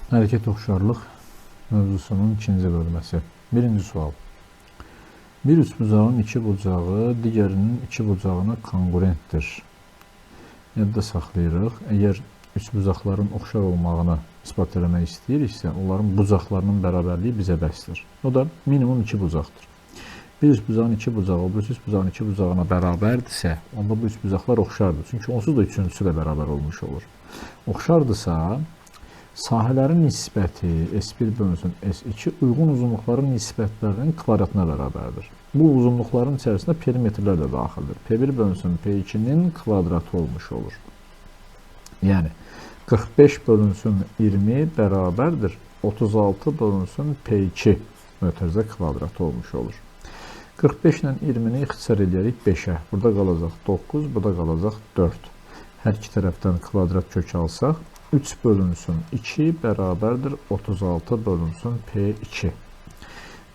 Hərəkət oxşarlıq mövzusunun ikinci bölməsi. Birinci sual. Bir üçbucağın iki bucağı digərinin iki bucağına konkurentdir. Yadda saxlayırıq. Əgər üçbucaqların oxşar olmağını ispat eləmək istəyiriksə, onların bucaqlarının bərabərliyi bizə bəsdir. O da minimum iki bucaqdır. Bir üçbucağın iki bucağı o bir üçbucağın iki bucağına bərabərdirsə, onda bu üçbucaqlar oxşardır. Çünki onsuz da üçüncüsü də bərabər olmuş olur. Oxşardırsa, sahələrin nisbəti S1 bölünsün S2 uyğun uzunluqların nisbətlərinin kvadratına bərabərdir. Bu uzunluqların içərisində perimetrlər də daxildir. P1 bölünsün P2-nin kvadratı olmuş olur. Yəni, 45 bölünsün 20 bərabərdir. 36 bölünsün P2 mötərizə kvadratı olmuş olur. 45 ilə 20-ni ixtisar edərik 5-ə. Burada qalacaq 9, burada qalacaq 4. Hər iki tərəfdən kvadrat kök alsaq, 3 bölünsün 2 bərabərdir 36 bölünsün P2.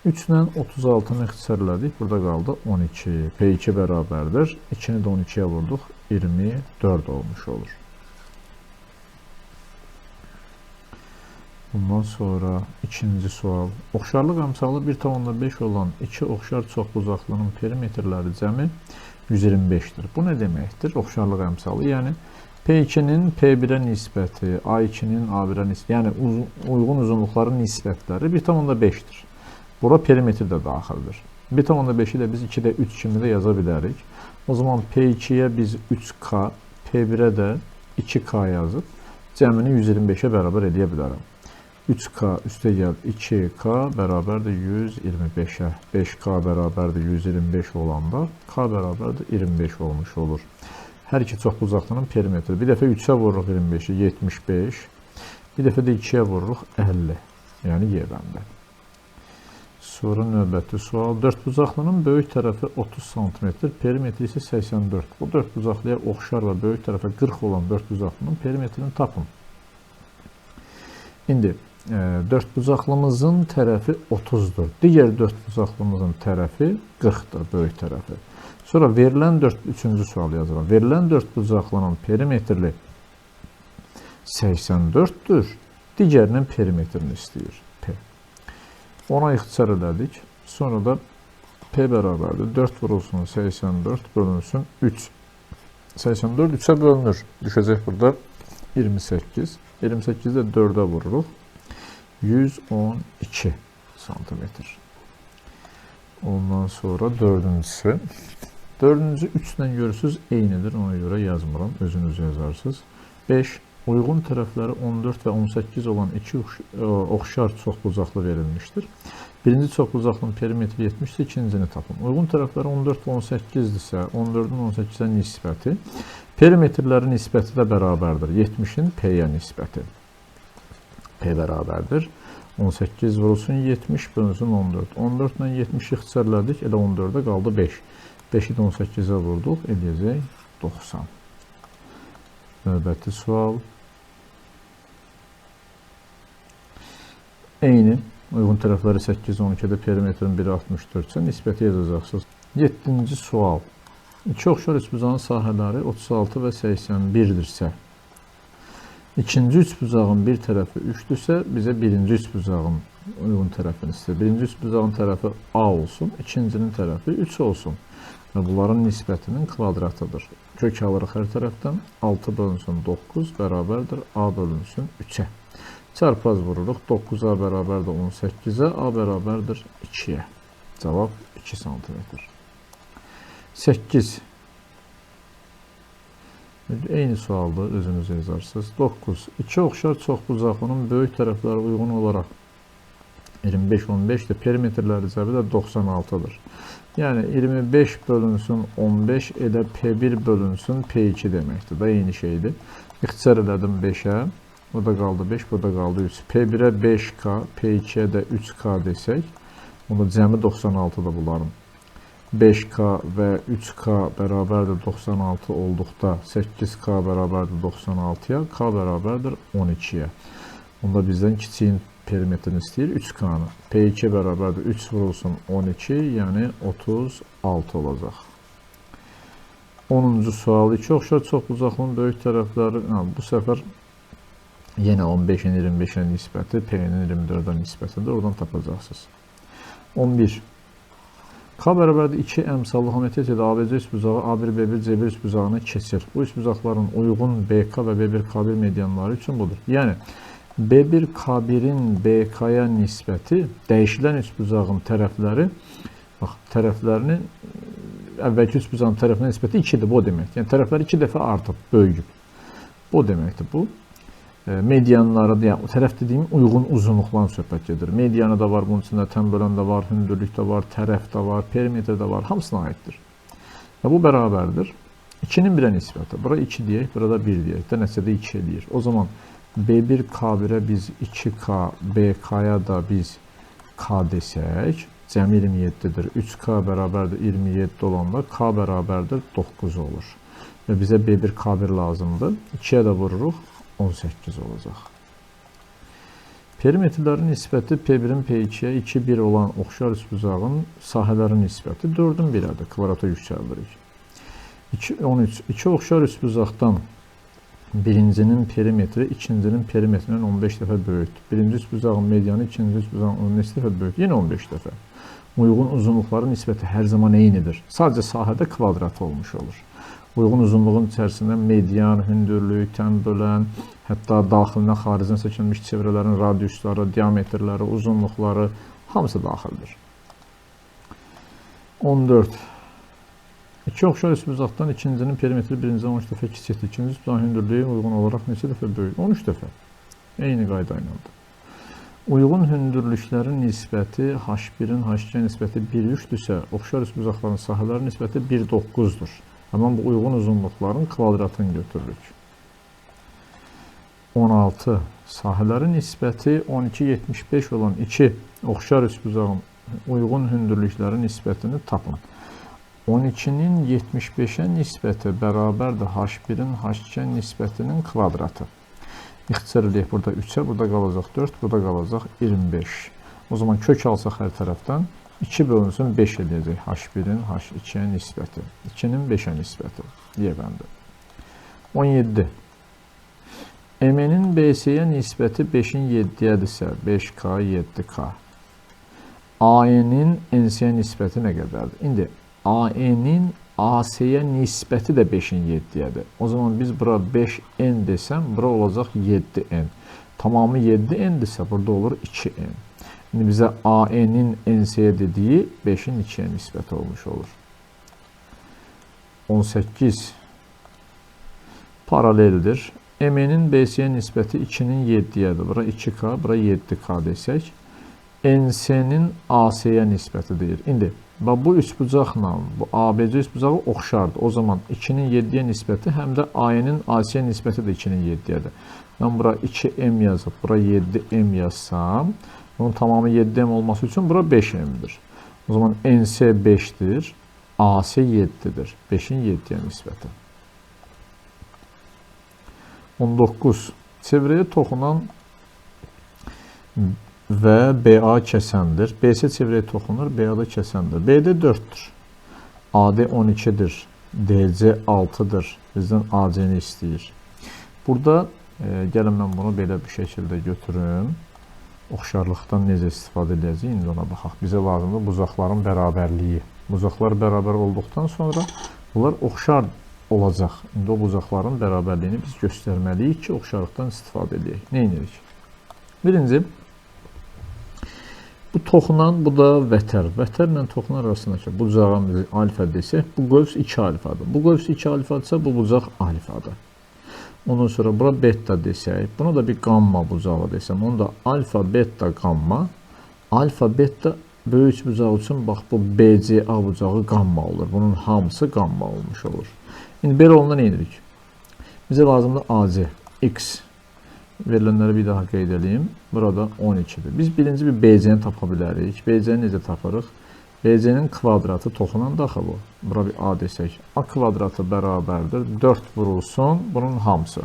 3 ilə 36-nı ixtisar elədik, burada qaldı 12. P2 bərabərdir. 2-ni də 12-yə vurduq, 24 olmuş olur. Bundan sonra ikinci sual. Oxşarlıq əmsalı 1,5 olan iki oxşar çoxbucaqlının perimetrləri cəmi 125-dir. Bu nə deməkdir? Oxşarlıq əmsalı, yəni P2-nin P1-ə nisbəti, A2-nin A1-ə nisbəti, yəni uyğun uzunluqların nisbətləri 1,5-dir. Bura perimetr də daxildir. 1,5-i də biz 2-də 3 kimi də yaza bilərik. O zaman P2-yə biz 3K, P1-ə də 2K yazıb, cəmini 125-ə bərabər edə bilərəm. 3K üstə gəl 2K bərabərdir 125-ə. 5K bərabərdir 125 olanda K bərabərdir 25 olmuş olur. Hər iki çoxbucaqlının perimetri. Bir dəfə 3-ə vururuq 25-i 75. Bir dəfə də 2-yə vururuq 50. Yəni Y bəndə. Sonra növbəti sual. Dördbucaqlının böyük tərəfi 30 cm, perimetri isə 84. Bu dördbucaqlıya oxşar və böyük tərəfə 40 olan dördbucaqlının perimetrini tapın. İndi dördbucaqlımızın tərəfi 30-dur. Digər dördbucaqlımızın tərəfi 40-dır, böyük tərəfi. Sonra verilən üçüncü sual yazıram. Verilən dördbucaqlının perimetri 84-dür. Digərinin perimetrini istəyir. P. Ona ixtisar elədik. Sonra da P bərabərdir. 4 vurulsun 84 bölünsün 3. 84 3-ə bölünür. Düşəcək burada 28. 28-də 4-ə vururuq. 112 santimetr. Ondan sonra dördüncüsü. Dördüncü 3 ilə görürsünüz eynidir. Ona görə yazmıram. Özünüz yazarsınız. 5. Uyğun tərəfləri 14 və 18 olan iki oxşar çoxbucaqlı verilmişdir. Birinci çoxbucaqlının perimetri 70-dir, ikincini tapın. Uyğun tərəfləri 14 və 18-dirsə, 14-ün 18-ə nisbəti, perimetrlərin nisbəti də bərabərdir. 70-in P-yə nisbəti. P bərabərdir. 18 vurulsun 70 bölünsün 14. 14 ilə 70 ixtisarladik, elə 14-də qaldı 5. 5-i də 18-ə vurduq, eləyəcək 90. Növbəti sual. Eyni. Uyğun tərəfləri 8-12-də perimetrin biri 64-sə nisbəti yazacaqsınız. 7-ci sual. İki oxşar üçbucağın sahələri 36 və 81-dirsə, İkinci üçbucağın bir tərəfi 3-dürsə, bizə birinci üçbucağın uyğun tərəfini istəyir. Birinci üçbucağın tərəfi A olsun, ikincinin tərəfi 3 olsun. Və bunların nisbətinin kvadratıdır. Kök alırıq hər tərəfdən. 6 bölünsün 9 bərabərdir A bölünsün 3-ə. Çarpaz vururuq. 9A bərabərdir 18-ə, A bərabərdir 2-yə. Cavab 2 cm. 8. Eyni sualdır, özünüz yazarsınız. 9. İki oxşar çoxbucaqlının böyük tərəfləri uyğun olaraq 25-15-dir. Perimetrləri cəmi də 96-dır. Yəni 25 bölünsün 15 elə P1 bölünsün P2 deməkdir. Da eyni şeydir. İxtisar elədim 5-ə. Burada qaldı 5, burada qaldı 3. P1-ə 5K, P2-yə də 3K desək, onda cəmi 96-dır bunların. 5K və 3K bərabərdir 96 olduqda 8K bərabərdir 96-ya, K bərabərdir 12-yə. Onda bizdən kiçiyin perimetrini istəyir 3K-nı. P2 bərabərdir 3 vurulsun 12, yəni 36 olacaq. 10-cu sual. İki oxşar çoxbucaqlının böyük tərəfləri, bu səfər Yenə 15-in 25-ə nisbəti P-nin 24-ə nisbətidir. Oradan tapacaqsınız. 11. K bərabərdir 2 əmsallı homotetriyada ABC üstbucağı A1, B1, C1 üstbucağına keçir. Bu üstbucaqların uyğun BK və B1, K1 medianları üçün budur. Yəni, B1, K1-in BK-ya nisbəti dəyişilən üstbucağın tərəfləri, bax, tərəflərinin əvvəlki üstbucağın tərəfinə nisbəti 2-dir, bu deməkdir. Yəni, tərəflər 2 dəfə artıb, böyüyüb. Bu deməkdir bu. Medianlara, yəni o tərəf dediyim uyğun uzunluqdan söhbət gedir. Medianı da var, bunun içində tən bölən də var, hündürlük də var, tərəf də var, perimetr də var, hamısına aiddir. Və bu bərabərdir. 2-nin 1-ə nisbəti. Bura 2 deyək, burada 1 deyək. də nəticədə 2 eləyir. O zaman B1 K1-ə biz 2K, BK-ya da biz K desək, cəmi 27-dir. 3K bərabərdir 27 olanda K bərabərdir 9 olur. Və bizə B1 K1 lazımdır. 2-yə də vururuq. 18 olacaq. Perimetrlərin nisbəti P1-in P2-yə 2-1 olan oxşar üstbucağın sahələrin nisbəti 4-ün 1-ədir. Kvadrata yüksəldirik. 13. İki oxşar üstbucaqdan birincinin perimetri ikincinin perimetrindən 15 dəfə böyükdür. Birinci üstbucağın medianı ikinci üstbucağın 15 dəfə böyükdür. Yenə 15 dəfə. Uyğun uzunluqların nisbəti hər zaman eynidir. Sadəcə sahədə kvadrat olmuş olur. Uyğun uzunluğun içərisində median, hündürlük, tən bölən, hətta daxilinə, xaricdən çəkilmiş çevrələrin radiusları, diametrləri, uzunluqları hamısı daxildir. 14. İki oxşar üstbucaqdan ikincinin perimetri birincidən 13 dəfə kiçikdir. İkinci üstbucağın hündürlüyü uyğun olaraq neçə dəfə böyük? 13 dəfə. Eyni qayda ilə. Uyğun hündürlüklərin nisbəti H1-in H2-yə nisbəti 1,3-dürsə, oxşar üstbucaqların sahələrin nisbəti 1,9-dur. Həmən bu uyğun uzunluqların kvadratını götürürük. 16. Sahələrin nisbəti 12,75 olan iki oxşar üstbucağın uyğun hündürlüklərin nisbətini tapın. 12-nin 75-ə nisbəti bərabərdir H1-in H2-yə nisbətinin kvadratı. İxtisar eləyək burada 3-ə, burada qalacaq 4, burada qalacaq 25. O zaman kök alsaq hər tərəfdən 2 bölünsün 5 eləyəcək H1-in H2-yə nisbəti. 2-nin 5-ə nisbəti. Yebəndi. 17. M-nin BC-yə nisbəti 5-in 7-yədirsə, 5K, 7K. AE-nin NC-yə nisbəti nə qədərdir? İndi AE-nin AC-yə nisbəti də 5-in 7-yədir. O zaman biz bura 5N desəm, bura olacaq 7N. Tamamı 7N-dirsə, burada olur 2N. İndi bizə AE-nin NC-yə dediyi 5-in 2-yə nisbəti olmuş olur. 18. Paraleldir. M-nin BC-yə nisbəti 2-nin 7-yədir. Bura 2K, bura 7K desək. NC-nin AC-yə nisbəti deyir. İndi bu üstbucaqla bu ABC üstbucağı oxşardır. O zaman 2-nin 7-yə nisbəti həm də AE-nin AC-yə nisbəti də 2-nin 7-yədir. Mən bura 2M yazıb, bura 7M yazsam, bunun tamamı 7M olması üçün bura 5M'dir. O zaman NC 5'dir, AC 7'dir. 5'in 7'ye nisbəti. 19. Çevrəyə toxunan və BA kəsəndir. BC çevrəyə toxunur, BA da kəsəndir. BD 4'dür. AD 12'dir. DC 6'dır. Bizdən AC-ni istəyir. Burada gəlin mən bunu belə bir şəkildə götürüm. Oxşarlıqdan necə istifadə edəcəyik? İndi ona baxaq. Bizə lazımdır bucaqların bərabərliyi. Bucaqlar bərabər olduqdan sonra bunlar oxşar olacaq. İndi o bucaqların bərabərliyini biz göstərməliyik ki, oxşarlıqdan istifadə edək. Nə edirik? Birinci, bu toxunan, bu da vətər. Vətərlə toxunan arasındakı bucağın alfa desək, bu qövs 2 alfadır. Bu qövs 2 alfadırsa, bu bucaq alfadır. Ondan sonra bura beta desək, buna da bir gamma bucağı desəm, onu da alfa, beta, gamma. Alfa, beta böyük bucağı üçün, bax, bu BCA bucağı gamma olur. Bunun hamısı gamma olmuş olur. İndi belə olanda nə edirik? Bizə lazımdır AC, X. Verilənləri bir daha qeyd edeyim. Burada 12'dir. Biz birinci bir BC-ni tapa bilərik. BC-ni necə taparıq? BC-nin kvadratı toxunan daxı bu. Bura bir A desək. A kvadratı bərabərdir. 4 vurulsun. Bunun hamısı.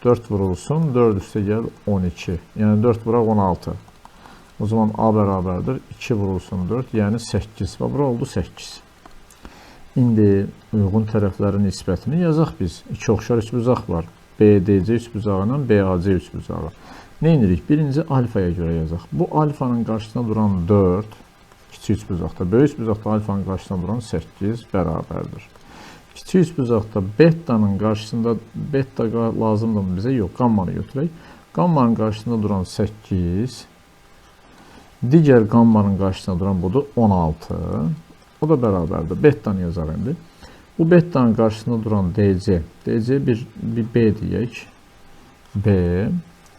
4 vurulsun. 4 üstə gəl 12. Yəni 4 vuraq 16. O zaman A bərabərdir. 2 vurulsun 4. Yəni 8. Və bura oldu 8. İndi uyğun tərəflərin nisbətini yazaq biz. İki oxşar üçbucaq var. BDC üçbucağı ilə BAC üçbucağı. Nə edirik? Birinci alfaya görə yazaq. Bu alfanın qarşısına duran 4, kiçik üçbucaqda, böyük üçbucaqda alfanın qarşısına duran 8 bərabərdir. Kiçik üçbucaqda betanın qarşısında, beta lazımdır bizə? Yox, qammanı götürək. Qammanın qarşısında duran 8, digər qammanın qarşısına duran budur 16. O da bərabərdir. Betanı yazaq indi. Bu betanın qarşısında duran DC. DC bir B deyək. B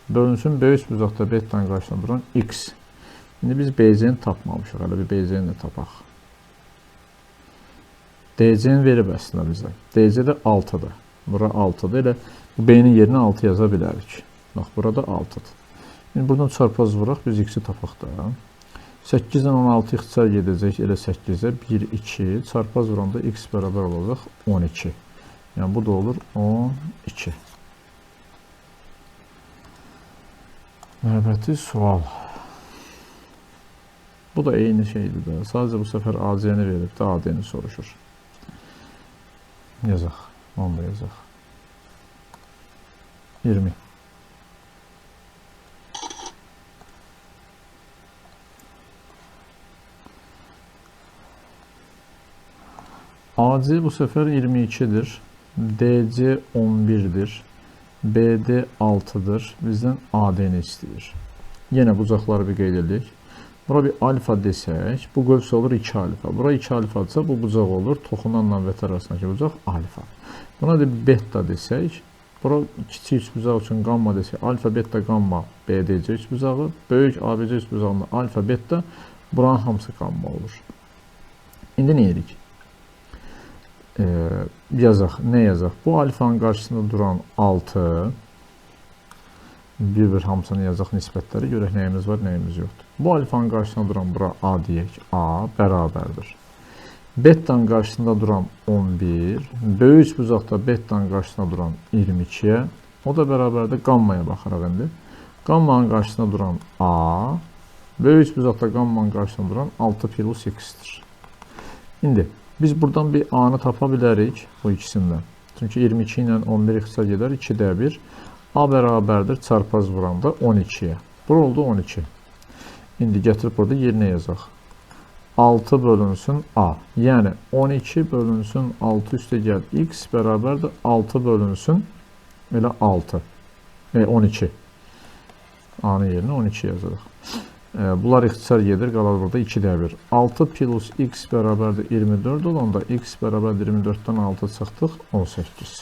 bölünsün böyük üçbucaqda betanın qarşısında duran X. İndi biz BC-ni tapmamışıq. Hələ bir BC-ni də tapaq. DC-ni verib əslində bizə. DC də 6-dır. Bura 6-dır. Elə bu B-nin yerinə 6 yaza bilərik. Bax, burada 6-dır. İndi buradan çarpaz vuraq, biz X-i tapaq da. 8-dən 16 ixtisar gedəcək, elə 8-ə 1, 2. Çarpaz vuranda X bərabər olacaq 12. Yəni, bu da olur 12. Növbəti sual. Bu da eyni şeydir də. Sadəcə bu səfər AC-ni verib də AD-ni soruşur. Yazaq. Onu da yazaq. 20. AC bu səfər 22-dir. DC 11-dir. BD 6-dır. Bizdən AD-ni istəyir. Yenə bucaqları bir qeyd edirik. Bura bir alfa desək, bu qövsə olur 2 alfa. Bura 2 alfadırsa, bu bucaq olur. Toxunanla vətər arasındakı bucaq alfa. Buna da beta desək, bura kiçik üçbucaq üçün qamma desək, alfa, beta, qamma BDC üçbucağı, böyük ABC üçbucağında alfa, beta, buranın hamısı qamma olur. İndi nə edirik? Yazaq, nə yazaq? Bu alfanın qarşısında duran 6, bir hamısını yazaq nisbətləri, görək nəyimiz var, nəyimiz yoxdur. Bu alfanın qarşısında duran bura A deyək, A bərabərdir. Betanın qarşısında duran 11, böyük üçbucaqda betanın qarşısında duran 22-yə, o da bərabərdir, qammaya baxaraq indi. Qammanın qarşısında duran A, böyük üçbucaqda qammanın qarşısında duran 6 plus X-dir. İndi, biz buradan bir A-nı tapa bilərik bu ikisindən. Çünki 22 ilə 11 ixtisar gedər, 2-də 1. A bərabərdir, çarpaz vuranda 12-yə. Bura oldu 12. İndi gətirib burada yerinə yazaq. 6 bölünsün A. Yəni 12 bölünsün 6 üstə gəl X bərabərdir 6 bölünsün elə 6. 12. A-nın yerinə 12 yazırıq. Bunlar ixtisar gedir, qalar burada 2-də 1. 6 plus X bərabərdir 24 olanda X bərabərdir 24-dən 6 çıxdıq 18.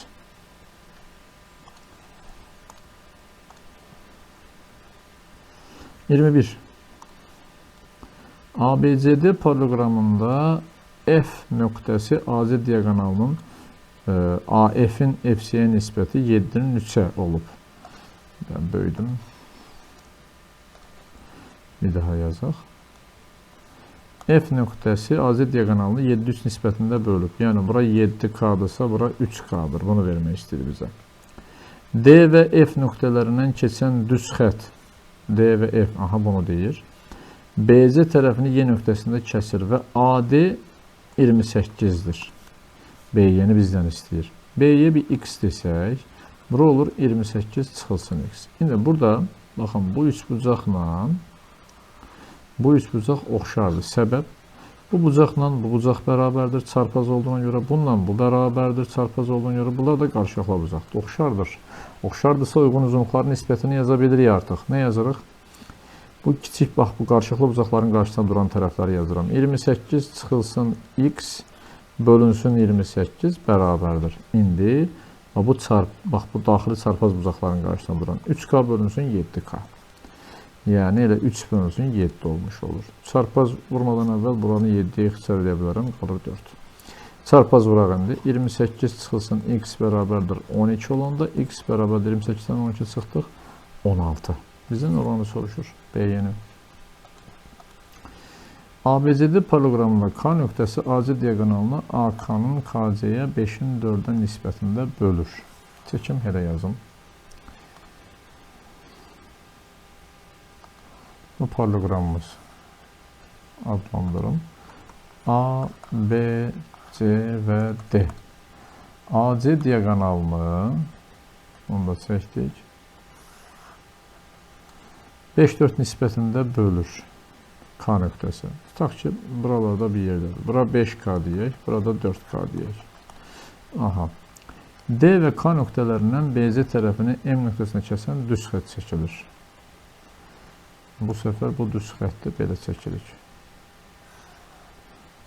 ABCD paralelogramında F nöqtəsi AC diaqonalının AF-in FC-yə nisbəti 7-nin 3-ə olub. Ben böyüdüm. Bir daha yazaq. F nöqtəsi AC diaqonalını 7-3 nisbətində bölüb. Yəni, bura 7K-dırsa, bura 3K-dır. Bunu vermək istəyir bizə. D və F nöqtələrindən keçən düz xət D və F, aha bunu deyir. BC tərəfini Y nöqtəsində kəsir və AD 28-dir. BY-ni bizdən istəyir. BY bir X desək, bura olur 28 çıxılsın X. İndi burada, baxın, bu üçbucaqla bu üçbucaq oxşardır. Səbəb, bu bucaqla bu bucaq bərabərdir, çarpaz olduğuna görə, bununla bu bərabərdir, çarpaz olduğuna görə, bunlar da qarşılıqlı bucaqdır. Oxşardır. Oxşardırsa uyğun uzunluqların nisbətini yaza bilirik artıq. Nə yazırıq? Bu kiçik, bax, bu qarşılıqlı bucaqların qarşısında duran tərəfləri yazıram. 28 çıxılsın X bölünsün 28 bərabərdir. İndi, bax, bu daxili çarpaz bucaqların qarşısında duran 3K bölünsün 7K. Yəni, elə 3 bölünsün 7 olmuş olur. Çarpaz vurmadan əvvəl buranı 7-yə ixtisar edə bilərəm, qalır 4. Çarpaz vuraq indi. 28 çıxılsın X bərabərdir 12 olanda, X bərabərdir 28-dən 12 çıxdıq 16. Bizdən oranı soruşur. BY-ni. ABCD paralelogramında K nöqtəsi AC diaqonalına AK-nın KC-yə 5-in 4-ə nisbətində bölür. Çəkim hələ yazım. Bu paralelogramımız adlandırım. A, B, C və D. AC diaqonalını Onu da çəkdik. 5-4 nisbətində bölür K nöqtəsi. Tutaq ki, buralarda bir yerdədir. Bura 5K deyək, burada 4K deyək. Aha. D və K nöqtələrindən BC tərəfini M nöqtəsinə kəsən düz xətt çəkilir. Bu səfər bu düz xətti belə çəkirik.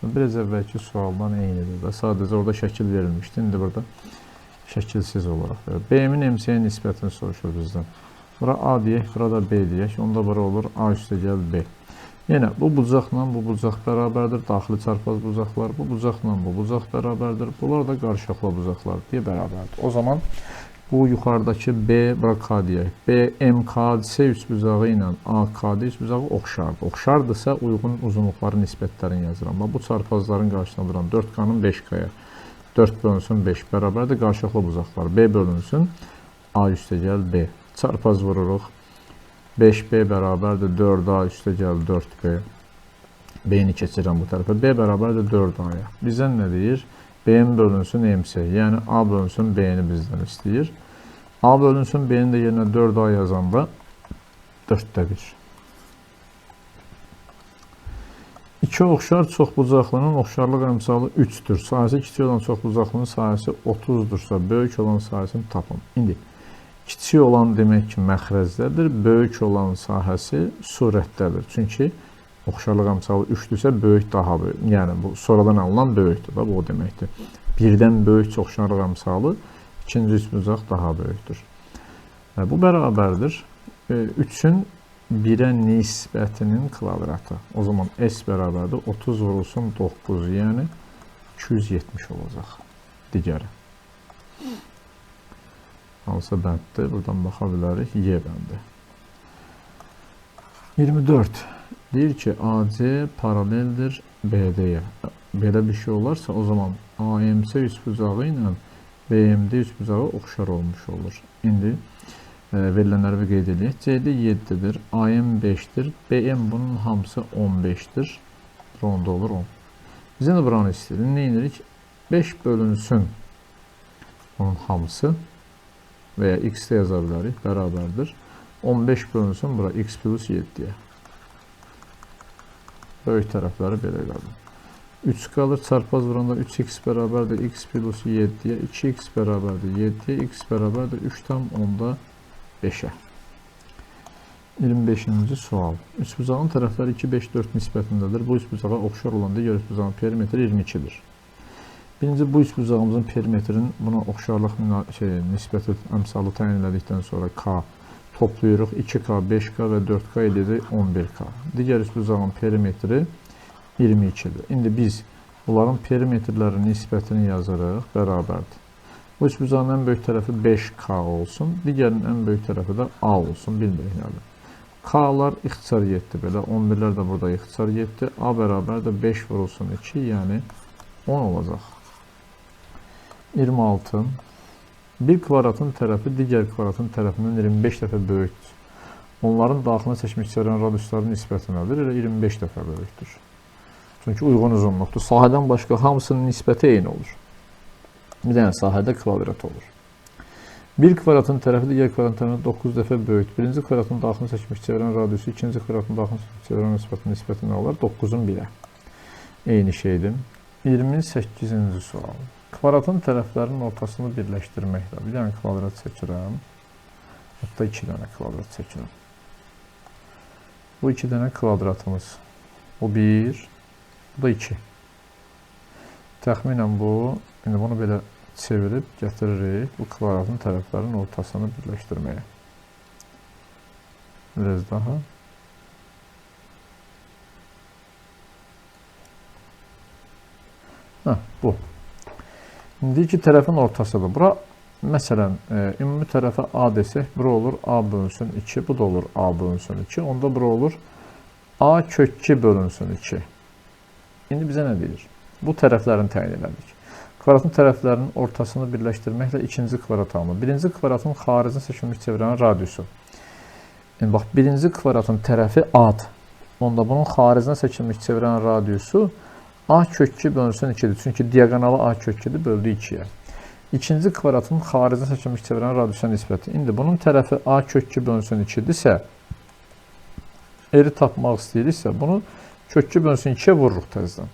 Biraz əvvəlki sualdan eynidir və sadəcə orada şəkil verilmişdi. İndi burada şəkilsiz olaraq verir. B-min MC-yə nisbətini soruşur bizdən. Bura A deyək, burada B deyək. Onda bura olur A üstə gəl B. Yenə bu bucaqla bu bucaq bərabərdir. Daxili çarpaz bucaqlar. Bu bucaqla bu bucaq bərabərdir. Bunlar da qarşılıqlı bucaqlar deyə bərabərdir. O zaman bu yuxarıdakı B, bura K deyək. B, M, K, C üç bucağı ilə A, K, D üç bucağı oxşardır. Oxşardırsa uyğun uzunluqların nisbətlərini yazıram. Bu çarpazların qarşısına duran 4K-nın 5K-ya 4 bölünsün 5 bərabərdir. Qarşılıqlı bucaqlar. B bölünsün A üstə gəl B. Çarpaz vururuq. 5B bərabərdir 4A üstə gəl 4B. B-ni keçirəm bu tərəfə. B bərabərdir 4A-ya. Bizdən nə deyir? B-ni bölünsün MC. Yəni A bölünsün B-ni bizdən istəyir. A bölünsün B-ni də yerinə 4A yazanda 4də 1. İki oxşar çoxbucaqlının oxşarlıq əmsalı 3-dür. Sahəsi kiçik olan çoxbucaqlının sahəsi 30-dursa, böyük olan sahəsini tapın. İndi kiçik olan demək ki, məxrəzdədir, böyük olan sahəsi surətdədir. Çünki oxşarlıq əmsalı 3-dürsə, böyük daha böyük. Yəni, bu sonradan alınan böyükdür da, bu o deməkdir. Birdən böyük oxşarlıq əmsalı, ikinci üçbucaq daha böyükdür. Bu bərabərdir. 3-ün 1-ə nisbətinin kvadratı. O zaman S bərabərdir. 30 vurulsun 9, yəni 270 olacaq. Digəri. Hansı bənddir? Buradan baxa bilərik. Y bəndi. 24. Deyir ki, AC paraleldir BD-yə. Belə bir şey olarsa, o zaman AMC üçbucağı ilə BMD üçbucağı oxşar olmuş olur. İndi verilənləri qeyd edək. CD 7-dir, AM 5-dir, BM bunun hamısı 15-dir. Onda olur 10. Bizə də buranı istəyir. Nə edirik? 5 bölünsün onun hamısı və ya x-də yaza bilərik, bərabərdir. 15 bölünsün bura x plus 7-yə. Böyük tərəfləri belə qalır. 3 qalır, çarpaz vuranda 3x bərabərdir x plus 7-yə, 2x bərabərdir 7-yə, x bərabərdir 3 tam onda 5-ə. 25-ci sual. Üçbucağın tərəfləri 2, 5, 4 nisbətindədir. Bu üçbucağa oxşar olan digər üçbucağın perimetri 22-dir. Birinci, bu üçbucağımızın perimetrinin buna oxşarlıq nisbəti əmsalı təyin elədikdən sonra K toplayırıq. 2K, 5K və 4K edəcək 11K. Digər üçbucağın perimetri 22-dir. İndi biz bunların perimetrlərin nisbətini yazırıq, bərabərdir. Bu üçbucağın ən böyük tərəfi 5K olsun, digərinin ən böyük tərəfi də A olsun, bilmirik nədir. K-lar ixtisar 7, belə 11-lər də burada ixtisar 7, A bərabər də 5 vurulsun 2, yəni 10 olacaq. 26. Bir kvadratın tərəfi digər kvadratın tərəfindən 25 dəfə böyükdür. Onların daxilində seçmək istəyən radiusların nisbəti nədir? Elə 25 dəfə böyükdür. Çünki uyğun uzunluqdur. Sahədən başqa hamısının nisbəti eyni olur. Bir dənə sahədə kvadrat olur. Bir kvadratın tərəfi digər kvadratın tərəfindən 9 dəfə böyükdür. Birinci kvadratın daxilində seçmək istəyən radiusu, ikinci kvadratın daxilində seçmək istəyən nisbəti nə olar? 9-un 1-ə. Eyni şeydir. 28-ci sual. Kvadratın tərəflərinin ortasını birləşdirməklə. Bir dənə kvadrat çəkirəm. Hətta 2 dənə kvadrat çəkirəm. Bu 2 dənə kvadratımız. Bu 1, bu da 2. Təxminən bu, indi bunu belə çevirib gətiririk bu kvadratın tərəflərinin ortasını birləşdirməyə. Biraz daha. Bu. İndi iki tərəfin ortasıdır. Bura, məsələn, ümumi tərəfə A desək, bura olur A bölünsün 2, bu da olur A bölünsün 2. Onda bura olur A kök 2 bölünsün 2. İndi bizə nə deyir? Bu tərəflərini təyin elədik. Kvadratın tərəflərinin ortasını birləşdirməklə ikinci kvadrat alınır. Birinci kvadratın xaricinə seçilmiş çevrənin radiusu. Yəni, bax, birinci kvadratın tərəfi A-dır. Onda bunun xaricinə seçilmiş çevrənin radiusu A kök 2 bölünsün 2-dir. Çünki diaqonalı A kök 2-dir, böldü 2-yə. İkinci kvadratın xaricinə çəkilmiş çevrənin radiusa nisbəti. İndi bunun tərəfi A kök 2 bölünsün 2-dirsə, eri tapmaq istəyiriksə, bunu kök 2 bölünsün 2-yə vururuq təzədən.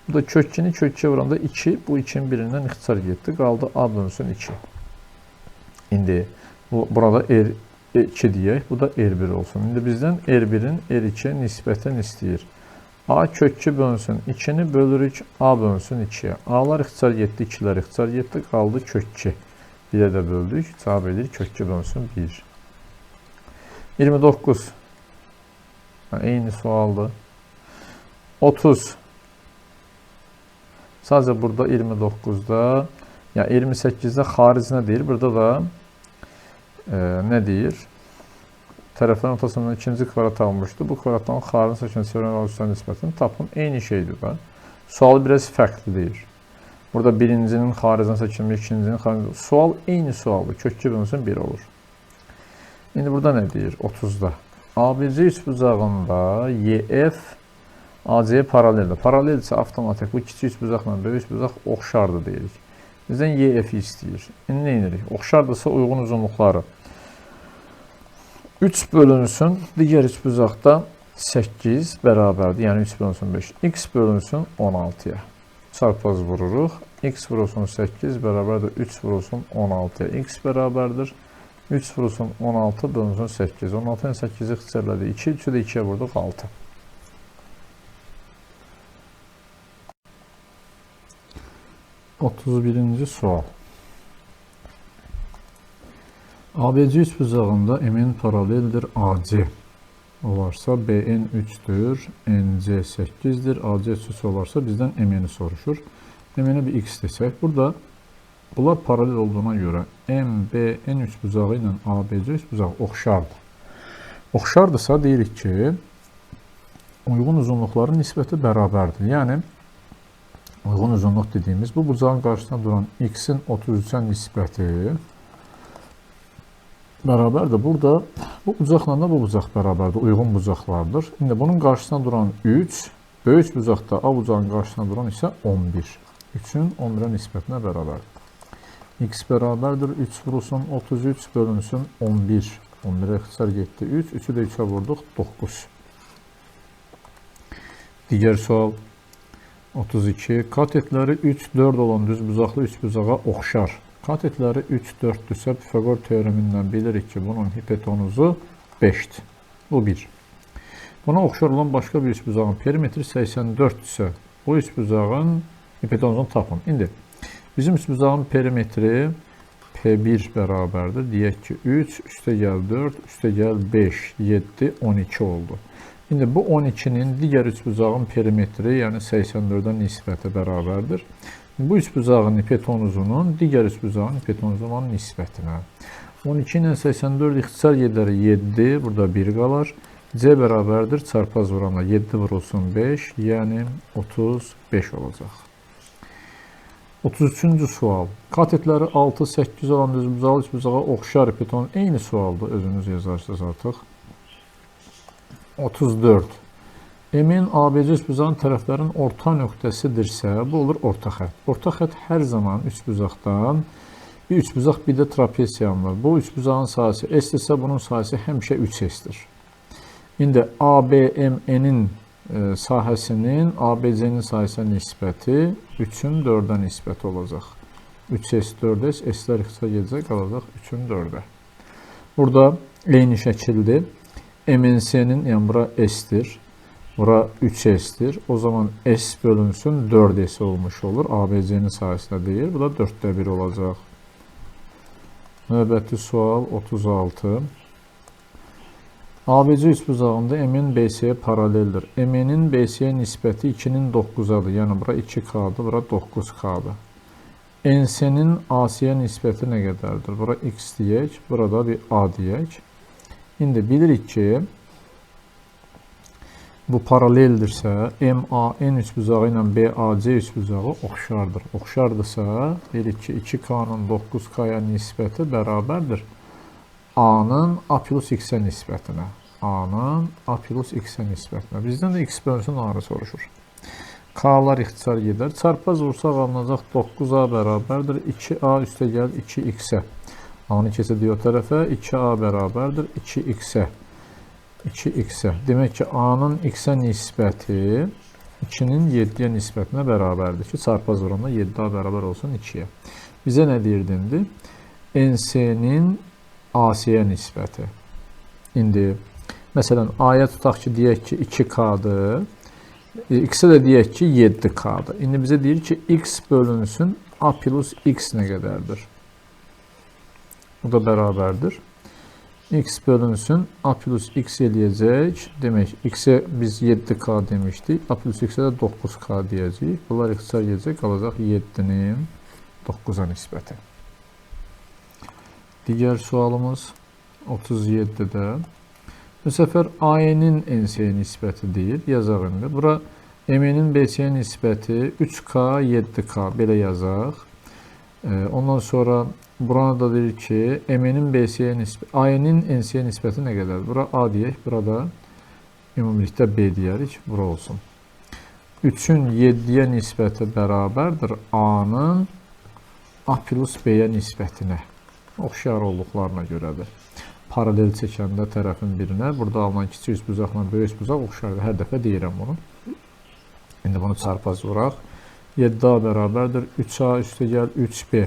Bu da kök 2-ni kök 2-yə vuranda 2, bu 2-nin birindən ixtisar getdi. Qaldı A bölünsün 2. İndi burada R2 deyək, bu da R1 olsun. İndi bizdən R1-in R2-yə nisbətini istəyir. A kök 2 bölünsün 2-ni bölürük A bölünsün 2-yə. A'lar ixtisar getdi, 2-lər ixtisar getdi, qaldı kök 2. Bir də böldük, cavab edir kök 2 bölünsün 1. 29. Eyni sualdır. 30. Sadəcə burada 29-da, ya 28-də xaricinə deyir. Burada da nə deyir? Tərəflərin ortasından ikinci kvadrat almışdı. Bu kvadratdan xaricinə çəkilən çevrənin radiusa nisbətini tapın. Eyni şeydir da. Sual biraz fərqli deyir. Burada birincinin xaricinə çəkilmiş, ikincinin xaricinə. Sual eyni sualdır. Kök 2 bölünsün 1 olur. İndi burada nə deyir? 30-da. ABC üçbucağında YF AC-yə paraleldir. Paraleldirsə avtomatik bu kiçik üçbucaqla böyük üçbucaq oxşardır deyirik. Bizdən YF-i istəyir. İndi nə edirik? Oxşardırsa uyğun uzunluqları 3 bölünsün, digər üçbucaqda 8 bərabərdir. Yəni 3 bölünsün 5. X bölünsün 16-ya. Çarpaz vururuq. X vurulsun 8 bərabərdir. 3 vurulsun 16-ya. X bərabərdir. 3 vurulsun 16 bölünsün 8. 16-dan 8-i ixtisarladı 2. 3-ü də 2-yə vurduq 6. Birinci sual. ABC üçbucağında MN paraleldir AC olarsa BN 3'dür, NC 8'dir, AC 3 olarsa bizdən MN'i soruşur. MN'e bir X desək, burada bunlar paralel olduğuna görə MBN üçbucağı ilə ABC üçbucağı oxşardır. Oxşardırsa deyirik ki, uyğun uzunluqların nisbəti bərabərdir. Yəni, uyğun uzunluq dediyimiz bu bucağın qarşısında duran X-in 33-ə nisbəti bərabərdir. Burada bu bucaqla da bu bucaq bərabərdir. Uyğun bucaqlardır. İndi bunun qarşısında duran 3, böyük bucaqda A bucağın qarşısında duran isə 11. 3-ün 11-ə nisbətinə bərabərdir. X bərabərdir. 3 vurulsun 33 bölünsün 11. 11-ə ixtisar getdi 3. 3-ü də 3-ə vurduq 9. Digər sual. 32. Katetləri 3, 4 olan düzbucaqlı üçbucağa oxşar. Katetləri 3, 4-dürsə Pifaqor teoremindən bilirik ki, bunun hipotenuzu 5-dir. Bu 1. Buna oxşar olan başqa bir üçbucağın perimetri 84-dürsə, bu üçbucağın hipotenuzunu tapın. İndi bizim üçbucağın perimetri P1 bərabərdir. Deyək ki, 3, üstə gəl 4, üstə gəl 5, 7, 12 oldu. İndi bu 12-nin digər üçbucağın perimetri, yəni 84-ə nisbəti bərabərdir. Bu üçbucağın hipotenuzunun digər üçbucağın hipotenuzunun nisbətinə. 12 ilə 84 ixtisar gedər 7, burada 1 qalar. C bərabərdir, çarpaz vuranla 7 vurulsun 5, yəni 35 olacaq. 33-cü sual. Katetləri 6, 8 olan düzbucaqlı üçbucağa oxşar hipotenuz. Eyni sualdır, özünüz yazarsınız artıq. 34. MN ABC üçbucağın tərəflərin orta nöqtəsidirsə, bu olur orta xətt. Orta xətt hər zaman üçbucaqdan bir üçbucaq, bir də trapesiyan var. Bu üçbucağın sahəsi S-dirsə, bunun sahəsi həmişə 3S-dir. İndi ABMN-in sahəsinin ABC-nin sahəsinə nisbəti 3-ün 4-ə nisbəti olacaq. 3S, 4S, S-lər ixtisar gedəcək, qalacaq 3-ün 4-ə. Burada eyni şəkildir. MNC-nin, yəni bura S-dir, bura 3S-dir. O zaman S bölünsün 4S olmuş olur. ABC-nin sahəsində deyil. Bu da 4-də 1 olacaq. Növbəti sual 36. ABC üçbucağında MN BC-yə paraleldir. MN-in BC-yə nisbəti 2-nin 9-adır. Yəni bura 2K-dır, bura 9K-dır. NC-nin AC-yə nisbəti nə qədərdir? Bura X deyək, burada bir A deyək. İndi bilirik ki, bu paraleldirsə, MAN üçbucağı ilə BAC üçbucağı oxşardır. Oxşardırsa, deyirik ki, 2K-nın 9K-ya nisbəti bərabərdir A-nın A plus X-ə nisbətinə. A-nın A plus X-ə nisbətinə. Bizdən də X bölünsün A-nı soruşur. K'lar ixtisar gedər. Çarpaz vursaq alınacaq 9A bərabərdir 2A üstə gəl 2X-ə. A-nı keçidik o tərəfə. 2A bərabərdir 2X-ə. 2X-ə. Demək ki, A-nın X-ə nisbəti 2-nin 7-yə nisbətinə bərabərdir ki, çarpaz vuranda 7A bərabər olsun 2-yə. Bizə nə deyirdi indi? NC-nin AC-yə nisbəti. İndi, məsələn, A-ya tutaq ki, deyək ki, 2K-dır. X-ə də deyək ki, 7K-dır. İndi bizə deyir ki, X bölünsün A plus X nə qədərdir? Bu da bərabərdir. X bölünsün A plus X eləyəcək. Demək, X-ə biz 7K demişdik. A plus X-ə də 9K deyəcək. Bunlar ixtisar gedəcək, qalacaq 7-nin 9-a nisbəti. Digər sualımız 37-də. Bu səfər A-nin NC-yə nisbəti deyil. Yazaq indi. Bura M-nin BC-yə nisbəti 3K, 7K. Belə yazaq. Ondan sonra buranı da deyir ki, M-nin BC-yə nisbəti, A-nin NC-yə nisbəti nə qədər? Bura A deyək, burada ümumilikdə B deyərik. Bura olsun. 3-ün 7-yə nisbəti bərabərdir A-nın A plus B-yə nisbətinə. Oxşar olduqlarına görədir. Paralel çəkəndə tərəfin birinə, burada alınan kiçik üstbucaqla böyük üstbucaq oxşardır. Hər dəfə deyirəm bunu. İndi bunu çarpaz vuraq. 7A bərabərdir 3A üstə gəl 3B.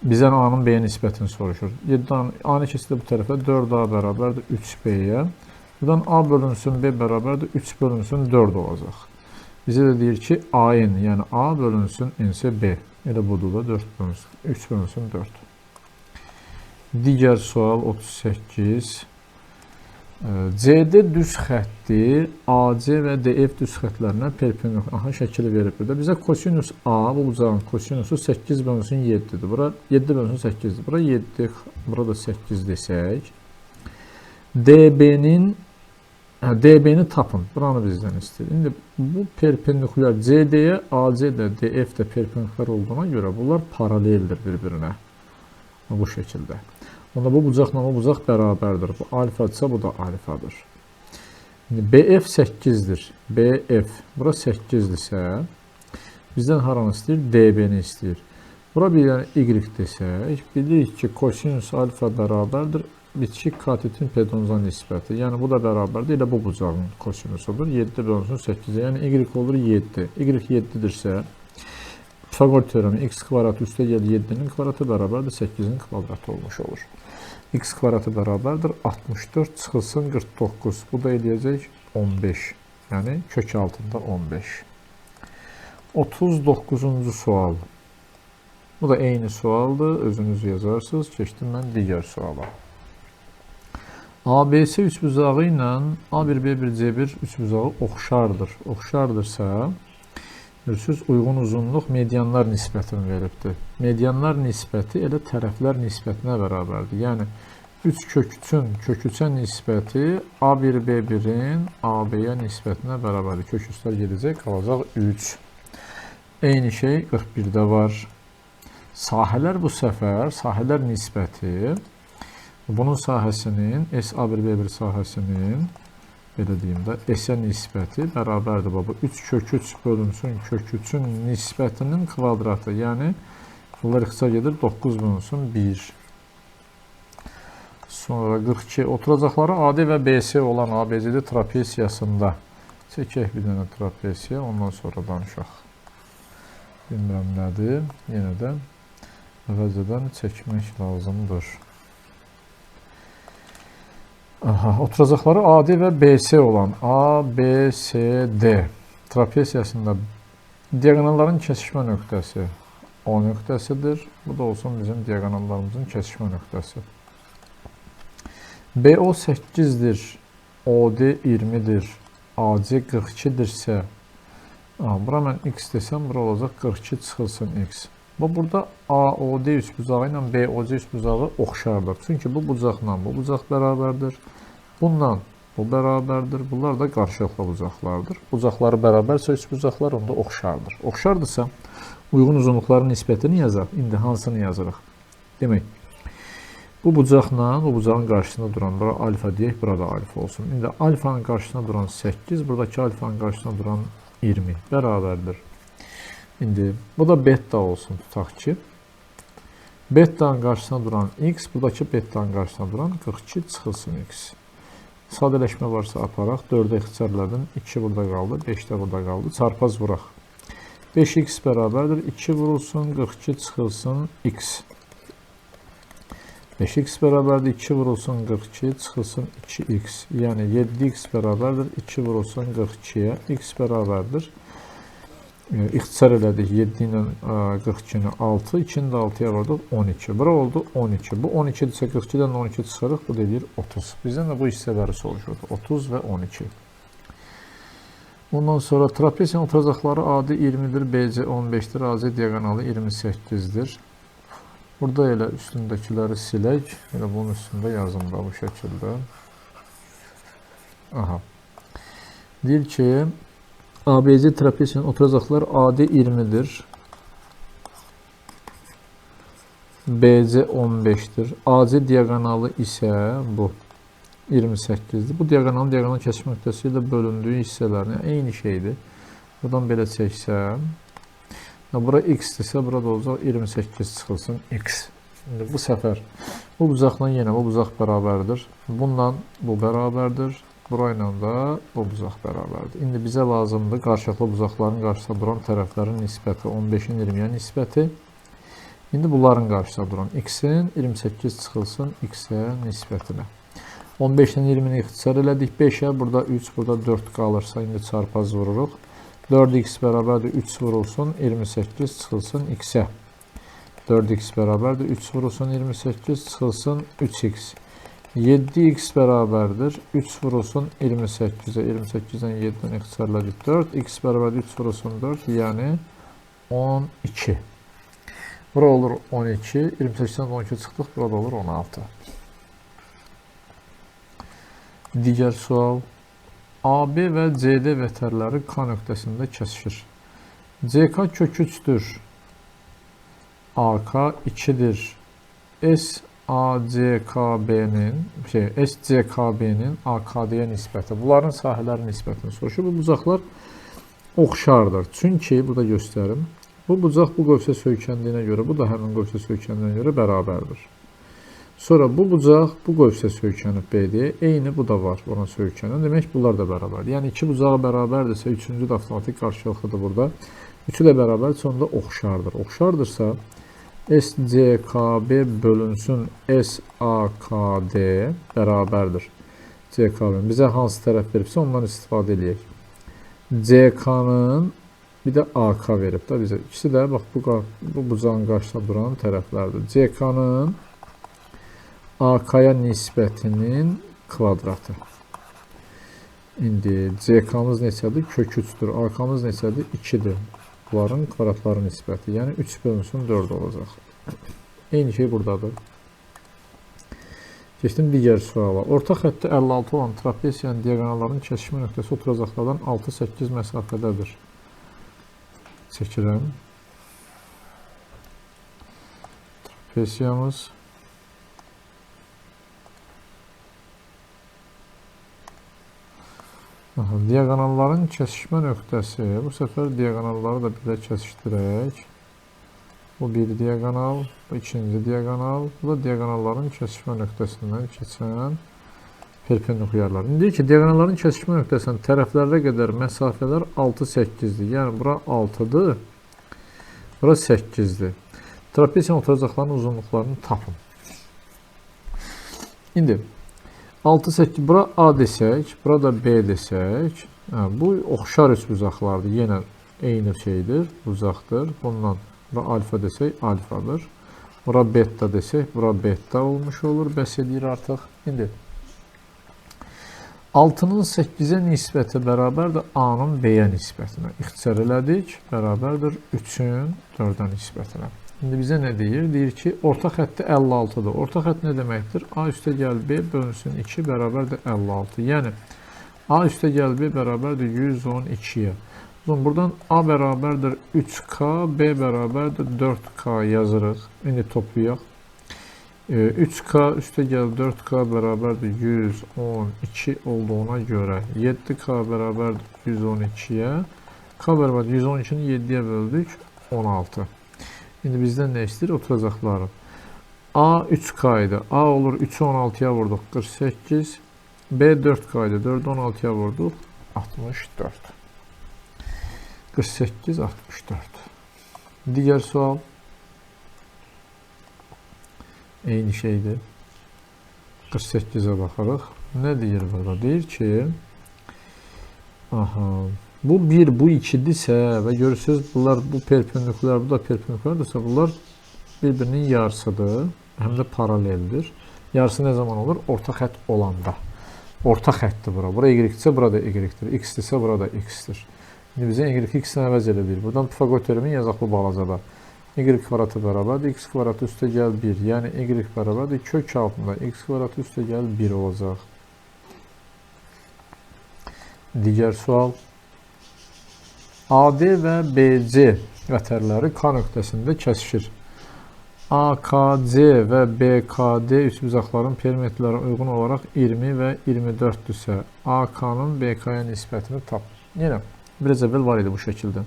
Bizdən A-nın B-yə nisbətini soruşur. 7A-nı keçidə bu tərəfə 4A bərabərdir 3B-yə. Buradan A bölünsün B bərabərdir 3 bölünsün 4 olacaq. Bizə də deyir ki, A-in, yəni A bölünsün NC B. Elə budur da 4 bölünsün, 3 bölünsün 4. Digər sual 38. CD düz xətti AC və DF düz xətlərinə perpendikular. Aha, şəkili verib burada. Bizə kosinus A, bu bucağın kosinusu 8 bölünsün 7-dir. Bura 7 bölünsün 8-dir. Bura 7, burada 8 desək. DB-ni tapın. Buranı bizdən istəyir. İndi bu perpendikular CD-yə AC də DF də perpendikular olduğuna görə bunlar paraleldir bir-birinə. Bu şəkildə. Onda bu bucaqla bu bucaq bərabərdir. Bu alfadırsa bu da alfadır. İndi BF 8-dir. BF bura 8-dirsə bizdən haranı istəyir? DB-ni istəyir. Bura bir dənə Y desək, bilirik ki, kosinus alfa bərabərdir bitki katetin pedonza nisbəti. Yəni bu da bərabərdir. Elə bu bucağın kosinusudur. 7 bölünsün 8-ə. Yəni Y olur 7. Y 7-dirsə Pifagor teoremi x kvadratı üstə gəl 7-nin kvadratı bərabərdir 8-nin kvadratı olmuş olur. X kvadratı bərabərdir 64 çıxılsın 49. Bu da eləyəcək 15. Yəni kök altında 15. 39-cu sual. Bu da eyni sualdır. Özünüz yazarsınız. Keçdim mən digər suala. ABC üçbucağı ilə A1, B1, C1 üçbucağı oxşardır. Oxşardırsa, görürsünüz, uyğun uzunluq medianlar nisbətini veribdir. Medianlar nisbəti elə tərəflər nisbətinə bərabərdir. Yəni, 3 köküçə nisbəti A1, B1-in AB-yə nisbətinə bərabərdir. Kök üstlər gedəcək, qalacaq 3. Eyni şey 41-də var. Sahələr bu səfər, sahələr nisbəti, bunun sahəsinin, S-A1, B1 sahəsinin, belə deyim də, S-ə nisbəti bərabərdir. Bu 3 kök 3 bölünsün kök 3-ün nisbətinin kvadratı. Yəni, bunlar ixtisar gedir 9 bölünsün 1. Sonra 42. Oturacaqları AD və BC olan ABCD trapesiyasında. Çəkək bir dənə trapesiya, ondan sonra danışaq. Bilmirəm nədir. Yenə də əvvəlcədən çəkmək lazımdır. Oturacaqları AD və BC olan ABCD trapesiyasında diagonalların kəsişmə nöqtəsi O nöqtəsidir. Bu da olsun bizim diagonallarımızın kəsişmə nöqtəsi. BO 8-dir, OD 20-dir, AC 42-dirsə, bura mən x desəm, bura olacaq 42 çıxılsın x. Burada AOD üçbucağı ilə BOC üçbucağı oxşardır. Çünki bu bucaqla bu bucaq bərabərdir. Bundan bu bərabərdir. Bunlar da qarşılıqlı bucaqlardır. Bucaqları bərabərsə üçbucaqlar onda oxşardır. Oxşardırsa uyğun uzunluqların nisbətini yazaq. İndi hansını yazırıq? Demək, bu bucaqla bu bucağın qarşısında duran, bura alfa deyək, burada alfa olsun. İndi alfanın qarşısında duran 8, buradakı alfanın qarşısında duran 20 bərabərdir. İndi bu da beta olsun tutaq ki. Beta'nın qarşısına duran x, buradakı beta'nın qarşısına duran 42 çıxılsın x. Sadələşmə varsa aparaq. 4-ə ixtisarladım. 2 burada qaldı. 5 də burada qaldı. Çarpaz vuraq. 5x bərabərdir. 2 vurulsun. 42 çıxılsın x. 5x bərabərdir. 2 vurulsun. 42 çıxılsın 2x. Yəni 7x bərabərdir. 2 vurulsun 42-yə. X bərabərdir. İxtisar elədik. 7 ilə 42-ni 6. 2-ni də 6-ya vurduk. 12. Bura oldu 12. Bu 12-dirsə 42-dən 12 çıxarıq. Bu deyir 30. Bizdən də bu hissələri soruşurdu. 30 və 12. Ondan sonra trapeziyanın oturacaqları adi 20-dir. BC 15-dir. AC diaqonalı 28-dir. Burada elə üstündəkiləri silək. Elə bunun üstündə yazımda bu şəkildə. Aha. Deyir ki, ABC trapeziyanın oturacaqlar adi 20-dir. BC 15-dir. AC diaqonalı isə bu 28-dir. Bu diaqonalın diaqonal kəsiş nöqtəsi ilə bölündüyü hissələrini eyni şeydir. Buradan belə çəksəm, bura x-dirsə, burada olacaq 28 çıxılsın x. İndi bu səfər bu bucaqla yenə bu bucaq bərabərdir. Bununla bu bərabərdir. Burayla da bu bucaq bərabərdir. İndi bizə lazımdır qarşılıqlı bucaqların qarşısında duran tərəflərin nisbəti 15-in 20-yə nisbəti. İndi bunların qarşısında duran x-in 28 çıxılsın x-ə nisbətinə. 15-dən 20-ni ixtisar elədik 5-ə. Burada 3, burada 4 qalırsa indi çarpaz vururuq. 4x bərabərdir 3 vurulsun 28 çıxılsın x-ə. 4x bərabərdir 3 vurulsun 28 çıxılsın 3x. 7x bərabərdir 3 vurulsun 28-ə. 28-dən 7-dən ixtisarladık 4. X bərabərdir 3 vurulsun 4, yəni 12. Bura olur 12. 28-dən 12 çıxdıq. Burada olur 16. Digər sual. AB və CD vətərləri K nöqtəsində kəsişir. CK kök 3-dür. AK 2-dir. SCKB-nin AKD-yə nisbəti. Bunların sahələrin nisbətini soruşur. Bu bucaqlar oxşardır. Çünki, burada göstərim, bu bucaq bu qövsə söykəndiyinə görə, bu da həmin qövsə söykəndiyinə görə bərabərdir. Sonra bu bucaq bu qövsə söykənib B-deyə, eyni bu da var buna söykənən. Demək, bunlar da bərabərdir. Yəni, iki bucağı bərabərdirsə, üçüncü də avtomatik qarşılıqlıdır burada. Üçü də bərabər, sonunda oxşardır. Oxşardırsa, SCKB bölünsün SAKD bərabərdir. CKB bizə hansı tərəf veribsə ondan istifadə edək. CK-nın bir də AK verib də bizə. İkisi də bax bu bucağın qarşısında duran tərəflərdir. CK-nın AK-ya nisbətinin kvadratı. İndi CK-mız neçədir? Kök 3-dür. AK-mız neçədir? 2-dir. Bunların kvadratları nisbəti. Yəni 3 bölünsün 4 olacaq. Eyni şey buradadır. Keçdim digər suala. Orta xətti 56 olan trapeziyanın diaqonalların kəsişmə nöqtəsi oturacaqlardan 6-8 məsafədədir. Çəkirəm. Trapeziyamız diaqonalların kəsişmə nöqtəsi. Bu səfər diaqonalları da belə kəsişdirək. Bu bir diaqonal, bu ikinci diaqonal. Bu da diaqonalların kəsişmə nöqtəsindən keçən perpendikulyarlar. İndi deyir ki, diaqonalların kəsişmə nöqtəsindən tərəflərə qədər məsafələr 6-8-dir. Yəni, bura 6-dır, bura 8-dir. Trapeziyanın oturacaqlarının uzunluqlarını tapın. İndi 6-8, bura A desək, bura da B desək, bu oxşar üç bucaqlardır. Yenə eyni şeydir, bucaqdır. Bundan bura alfa desək, alfadır. Bura beta desək, bura beta olmuş olur. Bəs edir artıq. İndi 6-nın 8-ə nisbəti bərabərdir A-nın B-yə nisbətinə. İxtisar elədik, bərabərdir 3-ün 4-ə nisbətinə. İndi bizə nə deyir? Deyir ki, orta xətti 56-dır. Orta xətt nə deməkdir? A üstə gəl B bölünsün 2 bərabərdir 56. Yəni, A üstə gəl B bərabərdir 112-yə. Buradan A bərabərdir 3K, B bərabərdir 4K yazırıq. İndi toplayaq. 3K üstə gəl 4K bərabərdir 112 olduğuna görə 7K bərabərdir 112-yə. K bərabər 112-ni 7-yə böldük, 16. İndi bizdən nə istəyir? Oturacaqlarım. A 3K idi. A olur 3'ü 16'ya vurduq, 48. B 4K idi. 4'ü 16'ya vurduq, 64. 48, 64. Digər sual. Eyni şeydir. 48'e baxarıq. Nə deyir burada? Deyir ki, bu 1, bu 2'dirsə və görürsünüz, bunlar bu perpendikular, bu da perpendikulardırsa, bunlar bir-birinin yarısıdır, həm də paraleldir. Yarısı nə zaman olur? Orta xətt olanda. Orta xəttdir bura. Bura y-dirsə, bura da y-dir. X-dirsə, bura da x-dir. İndi bizə y-x-dən əvəz elə bilir. Buradan Pifaqor teoremi yazaq bu balacada. Y kvadratı bərabərdir, x kvadratı üstə gəl 1. Yəni y bərabərdir, kök altında x kvadratı üstə gəl 1 olacaq. Digər sual. AD və BC vətərləri K nöqtəsində kəsişir. AKC və BKD üçbucaqların perimetrlərə uyğun olaraq 20 və 24-dürsə, AK-nın BK-ya nisbətini tap. Yenə, biraz əvvəl var idi bu şəkildə.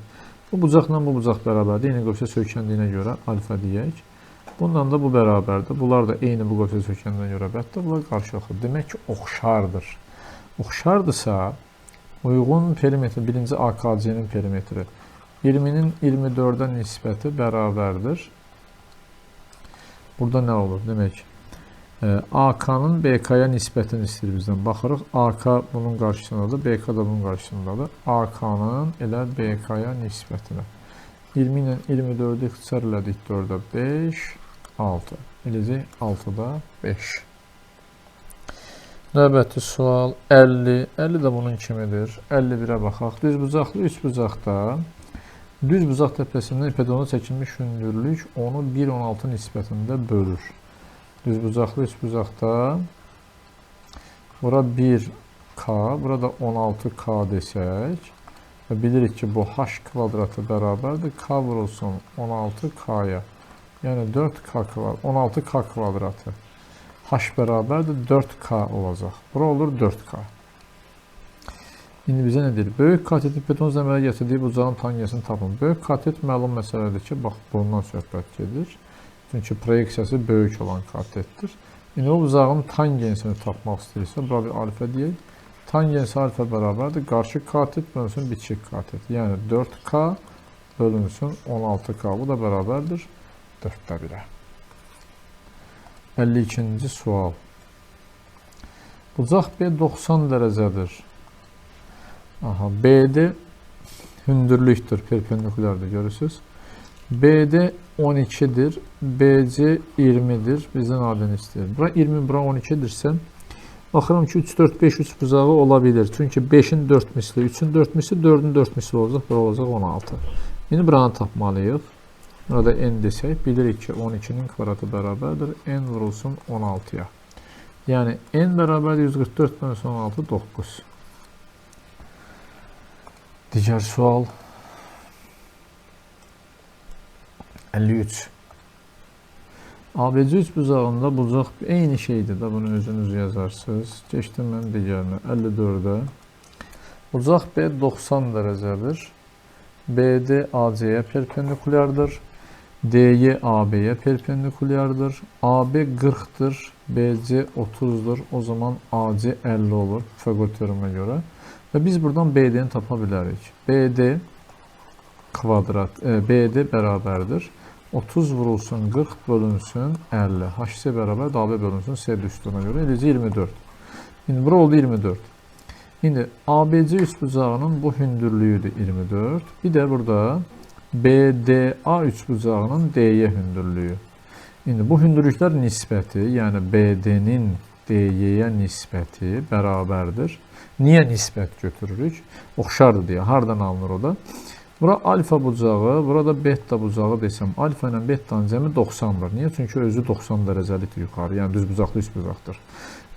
Bu bucaqla bu bucaq bərabərdir. Eyni qövsə söykəndiyinə görə alfa deyək. Bundan da bu bərabərdir. Bunlar da eyni bu qövsə söykəndiyinə görə bətdə. Bunlar qarşılıqlı. Demək ki, oxşardır. Oxşardırsa, uyğun perimetri, birinci AKC-nin perimetri 20-nin 24-ə nisbəti bərabərdir. Burada nə olur? Demək, AK-nın BK-ya nisbətini istəyir bizdən. Baxırıq, AK bunun qarşısındadır, BK da bunun qarşısındadır. AK-nın elə BK-ya nisbətinə. 20 ilə 24-ü ixtisar elədik 4-ə 5, 6. Eləcək 6-da 5. Növbəti sual 50. 50 də bunun kimidir. 51-ə baxaq. Düz bucaqlı, üç bucaqda. Düz bucaq təpəsindən ipədona çəkilmiş hündürlük onu 1,16 nisbətində bölür. Düz bucaqlı üç bucaqda bura 1K, burada 16K desək və bilirik ki, bu H kvadratı bərabərdir. K vurulsun 16K-ya. Yəni 4K kvadrat, 16K kvadratı. H bərabərdir 4K olacaq. Bura olur 4K. İndi bizə nə deyir? Böyük katetin beton zəmirə gətirdiyi bucağın tangensini tapın. Böyük katet məlum məsələdir ki, bax, bundan söhbət gedir. Çünki proyeksiyası böyük olan katetdir. İndi o bucağın tangensini tapmaq istəyirsə, bura bir alfa deyək. Tangensi alfa bərabərdir. Qarşı katet bölünsün biçik katet. Yəni 4K bölünsün 16K. Bu da bərabərdir 4-də 1-ə. 52-ci sual. Bucaq B 90 dərəcədir. BD hündürlükdür, perpendikulardır, görürsünüz. BD 12'dir, BC 20'dir, bizdən adını istəyir. Bura 20, bura 12'dirsə, baxıram ki, 3, 4, 5, 3 bucağı olabilir. Çünki 5'in 4 misli, 3'ün 4 misli, 4'ün 4 misli olacaq, bura olacaq 16. İndi buranı tapmalıyıq. Burada n desək, bilirik ki, 12'nin kvadratı bərabərdir, n vurulsun 16'ya. Yəni, n bərabərdir 144 bölünsün 16, 9. Digər sual 53. ABC üç bucağında bucaq eyni şeydir də, bunu özünüz yazarsınız. Keçdim mən digərinə 54-ə. Bucaq B 90 dərəcədir. BD AC-yə perpendikulyardır. DY AB-yə perpendikulyardır. AB 40'dır. BC 30'dur. O zaman AC 50 olur Pifaqor teoreminə görə. Və biz buradan BD-ni tapa bilərik. BD kvadrat, BD bərabərdir. 30 vurulsun 40 bölünsün 50. HC bərabər AB bölünsün S üstünə görə. Eləcə 24. İndi bura oldu 24. İndi ABC üçbucağının bu hündürlüyüdür 24. Bir də burada BDA üçbucağının DY hündürlüyü. İndi bu hündürlüklər nisbəti, yəni BD-nin DY-yə nisbəti bərabərdir. Niyə nisbət götürürük? Oxşardır deyə. Hardan alınır o da? Bura alfa bucağı, burada beta bucağı desəm, alfa ilə betanın cəmi 90'dır. Niyə? Çünki özü 90 dərəcəlikdir yuxarı, yəni düz bucaqlı üst bucaqdır.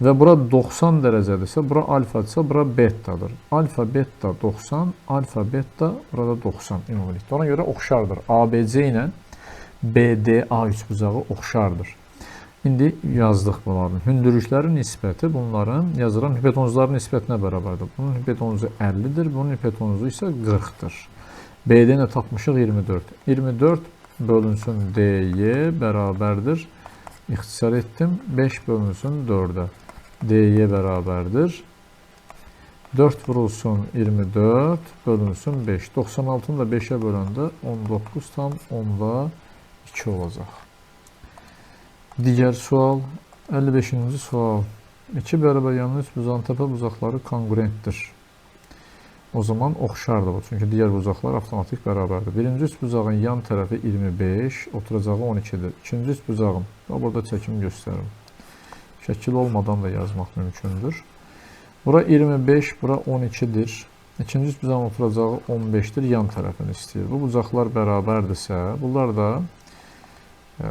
Və bura 90 dərəcədirsə, bura alfadirsə, bura betadır. Alfa, beta 90, alfa, beta burada 90 ümumilikdə. Ona görə oxşardır. ABC ilə BDA üçbucağı oxşardır. İndi yazdıq bunların. Hündürlüklərin nisbəti bunların yazıram hipotenuzların nisbətinə bərabərdir. Bunun hipotenuzu 50'dir, bunun hipotenuzu isə 40'dır. B'den də tapmışıq 24. 24 bölünsün D'ye bərabərdir. İxtisar etdim. 5 bölünsün 4'e. D'ye bərabərdir. 4 vurulsun 24 bölünsün 5. 96'ını da 5'e böləndə 19 tam 10'da 2 olacaq. Digər sual 55-ci sual. 2 bərabər yanlı üç buzağın təpə buzaqları kongruentdir. O zaman oxşardır bu. Çünki digər buzaqlar avtomatik bərabərdir. Birinci üç buzağın yan tərəfi 25, oturacağı 12'dir. İkinci üç buzağın, burada çəkim göstərim. Şəkil olmadan da yazmaq mümkündür. Bura 25, bura 12'dir. İkinci üç buzağın oturacağı 15'dir. Yan tərəfini istəyir. Bu buzaqlar bərabərdirsə, bunlar da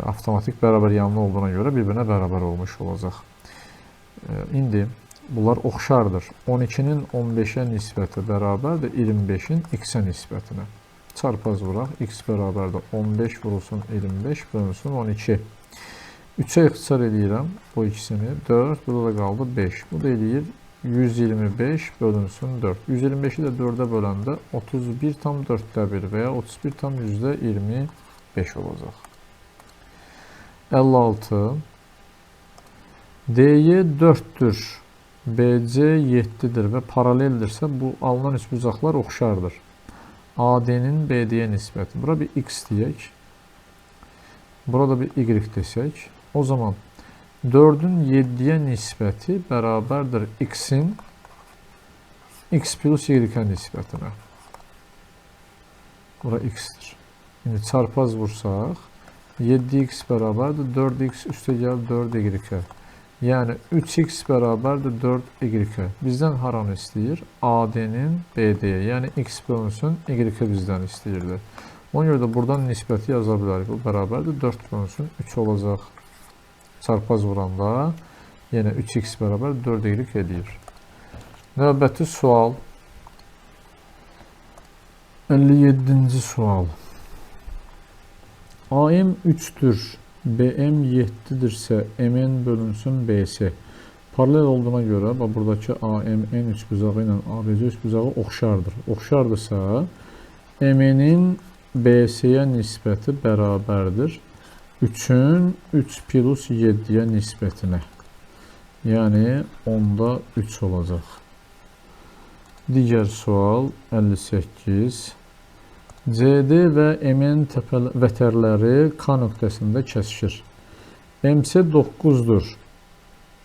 avtomatik bərabər yanlı olduğuna görə bir-birinə bərabər olmuş olacaq. İndi bunlar oxşardır. 12'nin 15'e nisbəti bərabərdir 25'in x-ə nisbətinə. Çarpaz vuraq. X bərabərdir 15 vurulsun 25 bölünsün 12. 3'ə ixtisar edirəm bu ikisini. 4, burada da qaldı 5. Bu da eləyir 125 bölünsün 4. 125'i də 4'ə böləndə 31 tam 4'də 1 və ya 31 tam %25 olacaq. 56. D'ye 4'dür. BC 7'dir və paraleldirsə bu alınan üçbucaqlar oxşardır. AD'nin BD'ye nisbəti. Bura bir x deyək. Burada bir y desək. O zaman 4'ün 7'ye nisbəti bərabərdir x'in x plus y-ə nisbətinə. Bura x'dir. İndi çarpaz vursaq 7x bərabərdir 4x üstə gəl 4y. Yəni 3x bərabərdir 4y. Bizdən haranı istəyir? AD'nin BD'ye, yəni x bölünsün y bizdən istəyirdi. Ona görə də buradan nisbəti yaza bilərik. Bu bərabərdir 4 bölünsün 3 olacaq. Çarpaz vuranda yenə 3x bərabər 4y edir. Növbəti sual 57-ci sual. AM 3'dür. BM 7'dirsə MN bölünsün BS. Paralel olduğuna görə buradakı AMN üçbucağı ilə ABC üçbucağı oxşardır. Oxşardırsa MN'in BS'yə nisbəti bərabərdir 3'ün 3 plus 7'yə nisbətinə. Yəni 10'da 3 olacaq. Digər sual 58. CD və MN vətərləri K nöqtəsində kəsişir. MC 9'dur.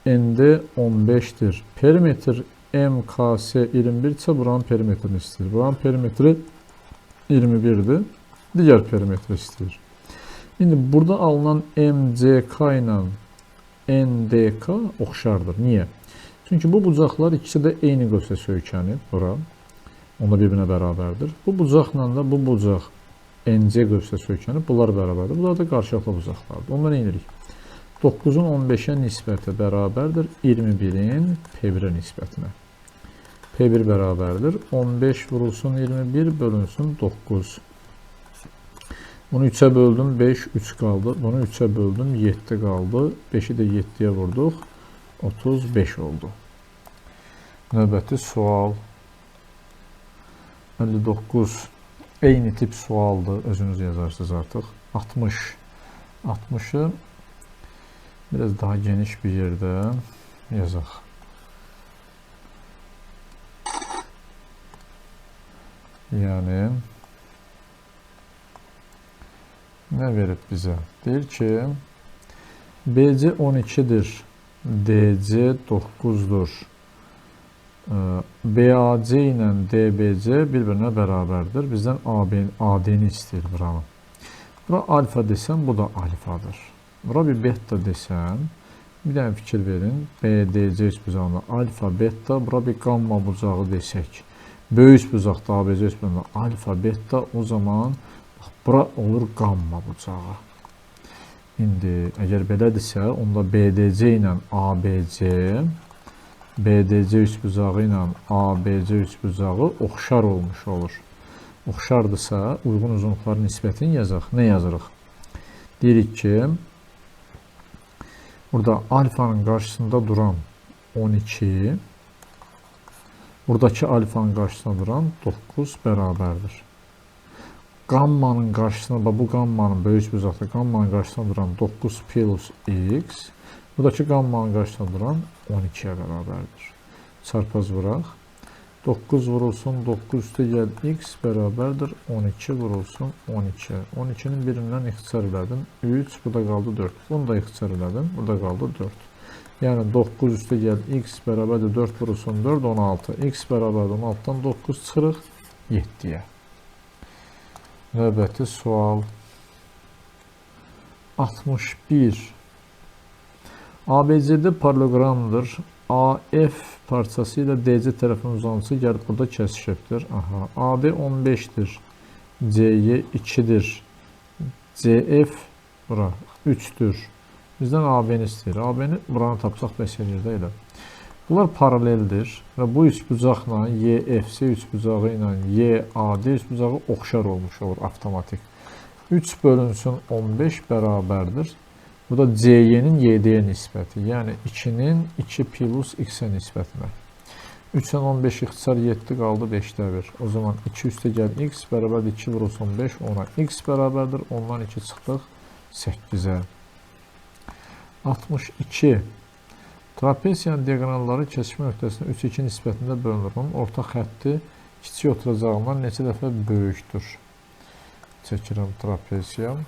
ND 15'dir. Perimetr MKS 21'sə buranın perimetrini istəyir. Buranın perimetri 21'dir. Digər perimetri istəyir. İndi burada alınan MCK ilə NDK oxşardır. Niyə? Çünki bu bucaqlar ikisi də eyni qövsə söykənir. Bura. Onda bir-birinə bərabərdir. Bu bucaqla da bu bucaq NC qövsə söykənib. Bunlar bərabərdir. Bunlar da qarşılıqlı bucaqlardır. Ondan nə edirik? 9'un 15'e nisbəti bərabərdir 21'in P1'ə nisbətinə. P1 bərabərdir 15 vurulsun 21 bölünsün 9. Bunu 3'ə böldüm 5 3 qaldı. Bunu 3'ə böldüm 7 qaldı. 5'i də 7'yə vurduq 35 oldu. Növbəti sual 59. Eyni tip sualdır. Özünüz yazarsınız artıq. 60. 60'ı biraz daha geniş bir yerdə yazaq. Yəni nə verib bizə? Deyir ki BC 12'dir. DC 9'dur. BAC ilə DBC bir-birinə bərabərdir. Bizdən AD'ni istəyir buranı. Bura alfa desəm, bu da alfadır. Bura bir beta desəm, bir dənə fikir verin. BDC üçbucağında alfa, beta, bura bir gamma bucağı desək. Böyük üçbucaqda ABC üçbucağında alfa, beta, o zaman bura olur gamma bucağı. İndi əgər belədirsə, onda BDC ilə ABC, BDC üçbucağı ilə ABC üçbucağı oxşar olmuş olur. Oxşardırsa, uyğun uzunluqların nisbətini yazaq. Nə yazırıq? Deyirik ki, burada alfanın qarşısında duran 12, buradakı alfanın qarşısında duran 9 bərabərdir. Qammanın qarşısına, bu qammanın böyük bucaqda qammanın qarşısına duran 9 plus x, buradakı qammanın qarşısına duran 12'yə bərabərdir. Çarpaz vuraq. 9 vurulsun 9 üstə gəl x bərabərdir 12 vurulsun 12. 12-nin birindən ixtisar elədim. 3, burada qaldı 4. Bunu da ixtisar elədim. Burada qaldı 4. Yəni 9 üstə gəl x bərabərdir 4 vurulsun 4, 16. X bərabərdir 16-dan 9 çıxırıq 7-yə. Növbəti sual 61. ABCD paralelogramdır. AF parçası ilə DC tərəfinin uzantısı gəlib burada kəsişibdir. Aha, AB 15-dir. CY 2-dir. CF bura 3-dür. Bizdən AB-ni istəyir. AB-ni buranı tapsaq bəs edir də elə. Bunlar paraleldir və bu üçbucaqla YFC üçbucağı ilə YAD üçbucağı oxşar olmuş olur avtomatik. 3 bölünsün 15 bərabərdir. Bu da CY-nin YD-yə nisbəti. Yəni 2-nin 2 plus x-ə nisbətinə. 3-dən 15 ixtisar 7 qaldı 5-də 1. O zaman 2 üstə gəl x bərabərdir 2 vurulsun 5 10-a. X bərabərdir 10-dan 2 çıxdıq 8-ə. 62. Trapesiyanın diaqonalları kəsişmə nöqtəsində 3-2 nisbətində bölünür. Onun orta xətti kiçik oturacağından neçə dəfə böyükdür. Çəkirəm trapesiyam.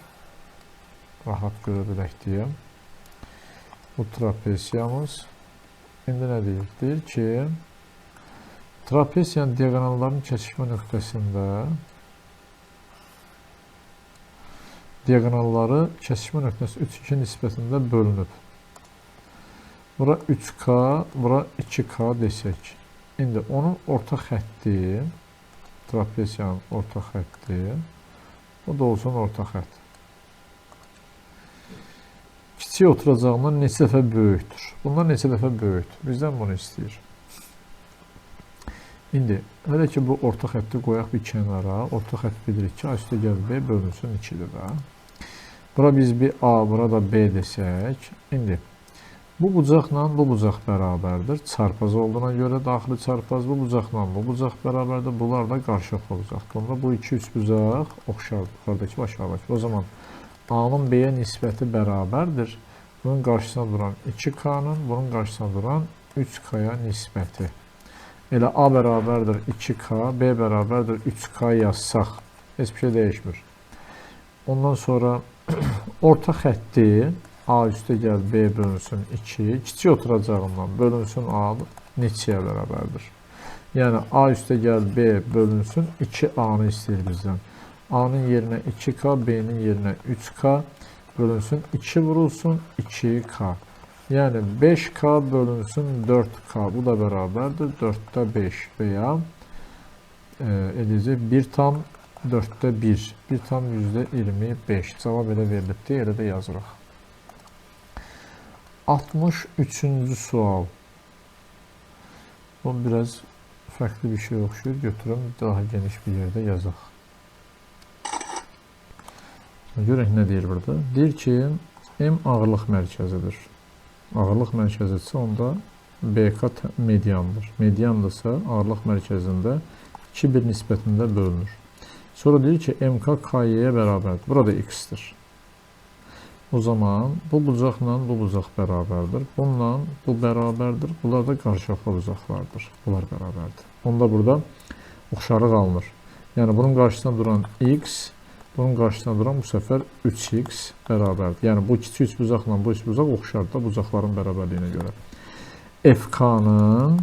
Rahat görə bilək deyəm. Bu trapesiyamız indi nə deyir? Deyir ki, trapesiyanın diaqonallarının kəsişmə nöqtəsində diaqonalları kəsişmə nöqtəsi 3-2 nisbətində bölünüb. Bura 3K, bura 2K desək. İndi onun orta xətti, trapesiyanın orta xətti, o da olsun orta xətt. Kiçik oturacağından neçə dəfə böyükdür. Bunlar neçə dəfə böyükdür. Bizdən bunu istəyir. İndi, hələ ki bu orta xətti qoyaq bir kənara. Orta xətt bilirik ki, A üstə gəl B bölünsün 2-dir də. Bura biz bir A, bura da B desək. İndi, bu bucaqla bu bucaq bərabərdir. Çarpaz olduğuna görə daxili çarpaz bu bucaqla bu bucaq bərabərdir. Bunlar da qarşılıqlı olacaqdır. Onda bu 2-3 bucaq oxşardır. Yuxarıdakı aşağıdakı. O zaman A-nın B-yə nisbəti bərabərdir. Bunun qarşısına duran 2K-nın, bunun qarşısına duran 3K-ya nisbəti. Elə A bərabərdir 2K, B bərabərdir 3K yazsaq, heç bir şey dəyişmir. Ondan sonra orta xətti A üstə gəl B bölünsün 2, kiçik oturacağından bölünsün A neçəyə bərabərdir? Yəni A üstə gəl B bölünsün 2A-nı istəyir bizdən. A-nın yerinə 2K, B-nin yerinə 3K bölünsün 2 vurulsun 2K. Yəni 5K bölünsün 4K. Bu da bərabərdir 4-də 5 və ya edəcək 1 tam 4-də 1. 1 tam %25. Cavab elə verilibdir, elə də yazırıq. 63-cü sual. Bu biraz fərqli bir şey oxşuyur. Götürüm daha geniş bir yerdə yazaq. Görək nə deyir burada? Deyir ki, M ağırlıq mərkəzidir. Ağırlıq mərkəzidirsə, onda BK mediandır. Mediandırsa, ağırlıq mərkəzində 2-1 nisbətində bölünür. Sonra deyir ki, MK KY-yə bərabərdir. Burada X-dir. O zaman bu bucaqla bu bucaq bərabərdir. Bununla bu bərabərdir. Bunlar da qarşılıqlı bucaqlardır. Bunlar bərabərdir. Onda burada oxşarlıq alınır. Yəni, bunun qarşısına duran X, bunun qarşısına duran bu səfər 3x bərabərdir. Yəni, bu kiçik üçbucaqla bu üçbucaq oxşardır da bucaqların bərabərliyinə görə. FK-nın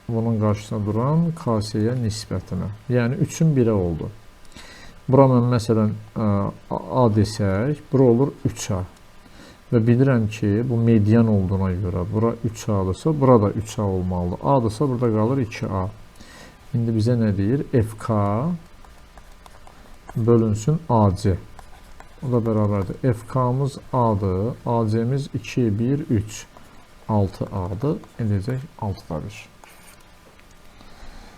bunun qarşısına duran KS-yə nisbətinə. Yəni, 3-ün 1-ə oldu. Bura mən məsələn A desək, bura olur 3A. Və bilirəm ki, bu median olduğuna görə bura 3A-dırsa, bura da 3A olmalıdır. A-dırsa, burada qalır 2A. İndi bizə nə deyir? FK bölünsün AC. O da bərabərdir. FK-mız A-dır. AC-miz 2, 1, 3. 6A-dır. Edəcək 6-da 1.